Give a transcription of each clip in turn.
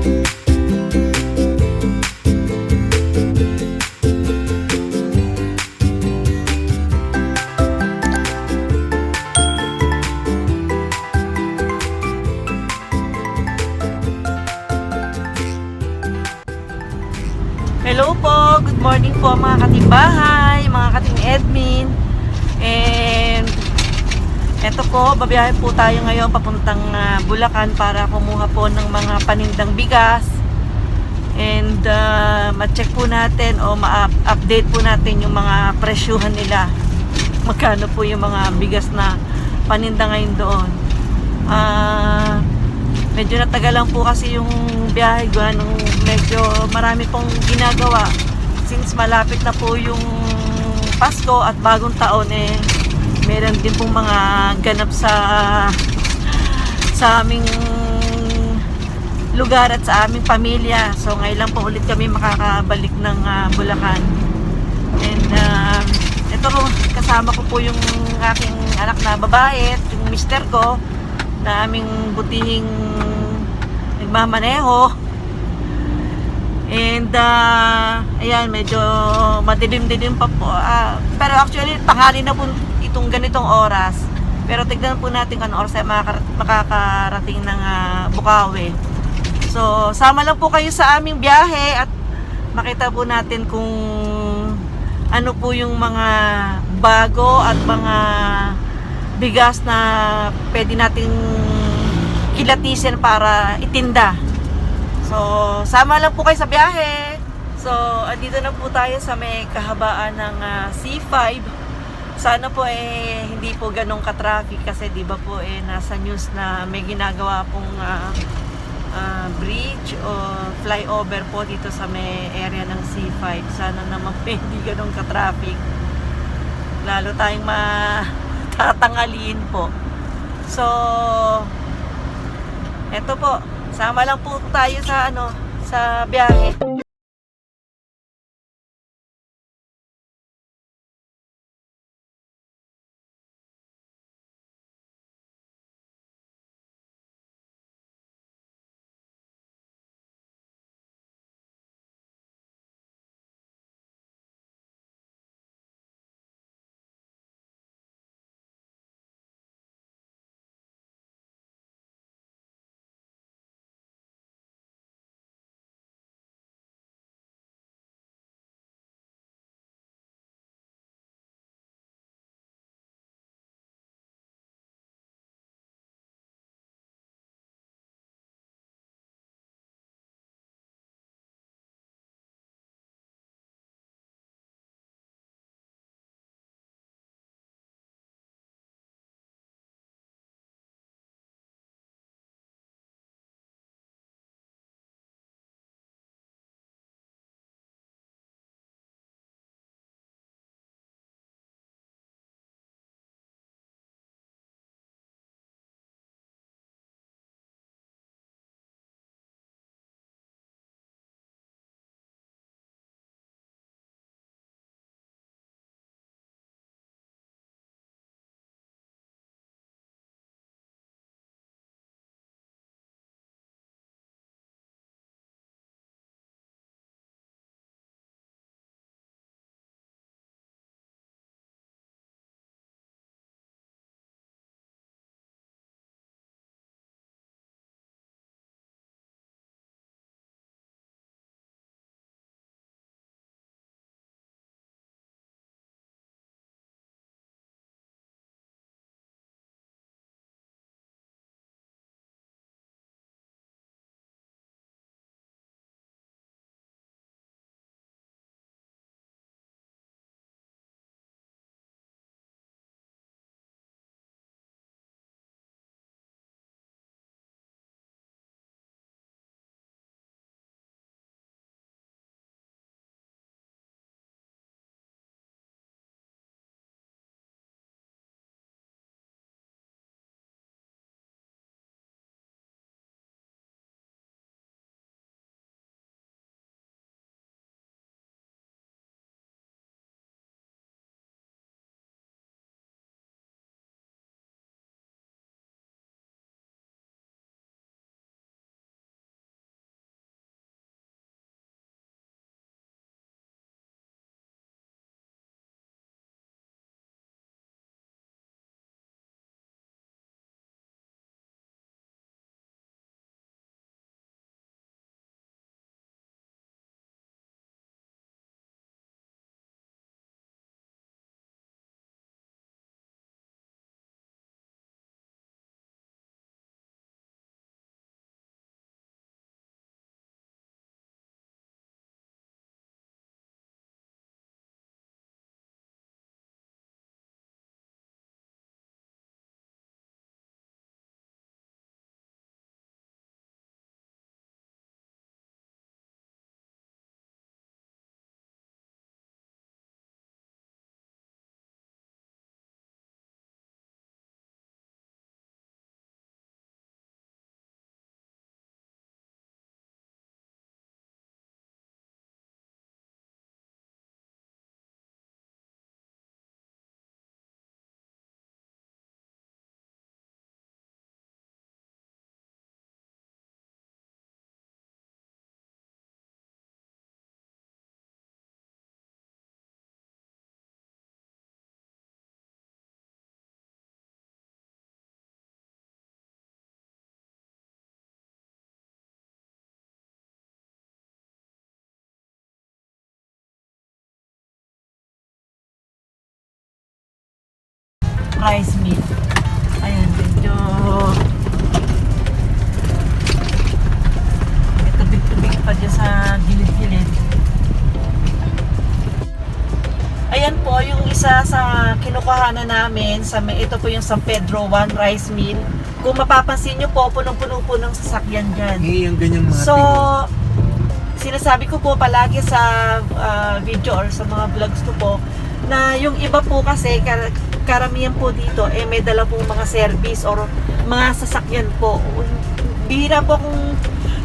Hello po, good morning po mga katimbahay, mga kating admin. And eto po, babiyahe po tayo ngayon papuntang Bulacan para kumuha po ng mga panindang bigas. And ma-check po natin o ma-update po natin yung mga presyuhan nila. Magkano po yung mga bigas na paninda ngayon doon. Medyo natagalan po kasi yung biyahe ko, medyo marami pong ginagawa since malapit na po yung Pasko at bagong taon, meron din pong mga ganap sa aming lugar at sa aming pamilya. So ngayon lang po ulit kami makakabalik ng Bulacan. And ito po, kasama ko po yung aking anak na babae at yung mister ko na aming butihing nagmamaneho. And ayan, medyo madilim-dilim pa po, pero actually tanghali na po itong ganitong oras. Pero tignan po natin kung ano oras ay makakarating ng Bukawi. So sama lang po kayo sa aming biyahe at makita po natin kung ano po yung mga bago at mga bigas na pwede nating kilatisin para itinda. So, sama lang po kayo sa biyahe. So, andito na po tayo sa may kahabaan ng C5. Sana po hindi po ganong ka-traffic kasi di ba po nasa news na may ginagawa pong bridge o flyover po dito sa may area ng C5. Sana naman po hindi ganong ka-traffic. Lalo tayong tatangalin po. So, eto po, sama lang po tayo sa sa biyahe. rice mill. Ayan, medyo may tubig-tubig pa dyan sa gilid-gilid. Ayan po, yung isa sa kinukuhanan namin, ito po yung San Pedro 1 Rice Mill. Kung mapapansin nyo po, punong-puno po ng sasakyan dyan. Yung ganyan mga So, sinasabi ko po palagi sa video or sa mga vlogs ko po, na yung iba po kasi, karamihan po dito, may dala po mga service or mga sasakyan po. Bihira po kung,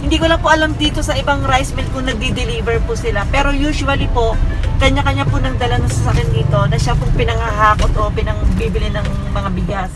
hindi ko lang po alam dito sa ibang rice mill kung nagdi-deliver po sila. Pero usually po, kanya-kanya po nang dala ng sasakyan dito na siya pong pinanghahakot o pinangbibili ng mga bigas.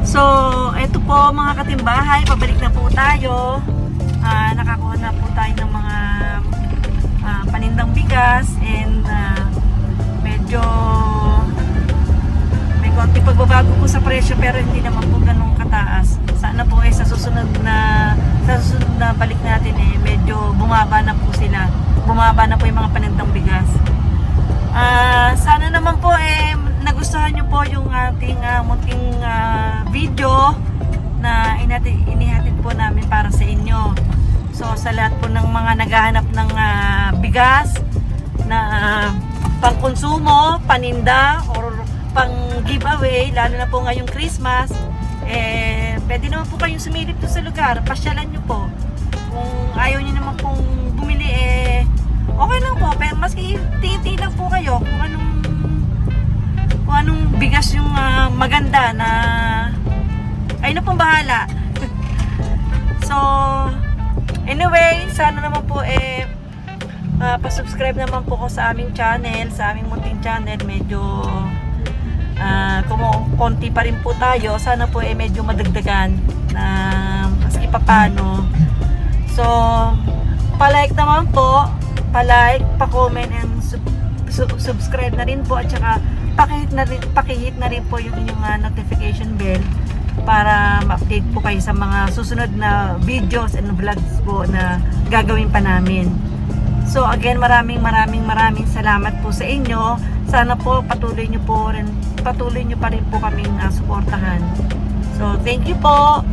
So, eto po mga katimbahay, pabalik na po tayo. Nakakuha na po tayo ng mga panindang bigas and medyo may konti pagbabago po sa presyo pero hindi naman po ganun kataas. Sana po sa susunod na balik natin medyo bumaba na po sila. Bumaba na po yung mga panindang bigas. Sana naman po nagustuhan nyo po yung ating munting video na inihatid po namin para sa inyo. So sa lahat po ng mga naghahanap ng bigas na pangkonsumo, paninda or pang giveaway, lalo na po ngayong Christmas, pwede naman po kayong sumilip doon sa lugar, pasyalan nyo po. Kung ayaw nyo naman pong bumili, okay lang po, pero maski tingin lang po kayo kung anong bigas yung maganda na ay na pong bahala. So anyway, sana naman po pa-subscribe naman po ko sa aming channel, sa aming munting channel. Medyo konti pa rin po tayo. Sana po medyo madagdagan na maski papano. So pa-like naman po, pa-like, pa-comment and subscribe na rin po at saka pakihit na rin po yung inyong notification bell para ma-update po kayo sa mga susunod na videos and vlogs po na gagawin pa namin. So again, maraming salamat po sa inyo. Sana po patuloy nyo pa rin po kaming suportahan. So thank you po.